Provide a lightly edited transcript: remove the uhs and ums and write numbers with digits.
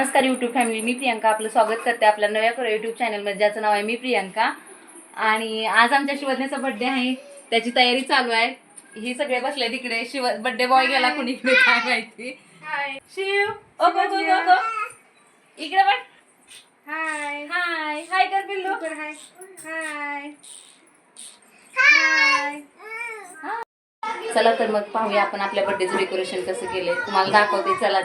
नमस्कार YouTube family, मी प्रियंका आपलं स्वागत करते आपल्या नव्या यूट्यूब चॅनलमध्ये, ज्याचं नाव आहे मी प्रियंका. आणि आज आमच्या शिवज्ञाचा बड्डे आहे, त्याची तयारी चालू आहे. ही सगळे बसले तिकडे. बड्डे बॉय गेला कुणीकडे काय माहिती. शिव ओ गो गो गो गो इकडे बघ. हाय हाय हाय कर पिल्लू. हाय हाय हाय. चला तर मग पाहूया आपण आपल्या बड्डेचं डेकोरेशन कसं केलंय, तुम्हाला दाखवते. चला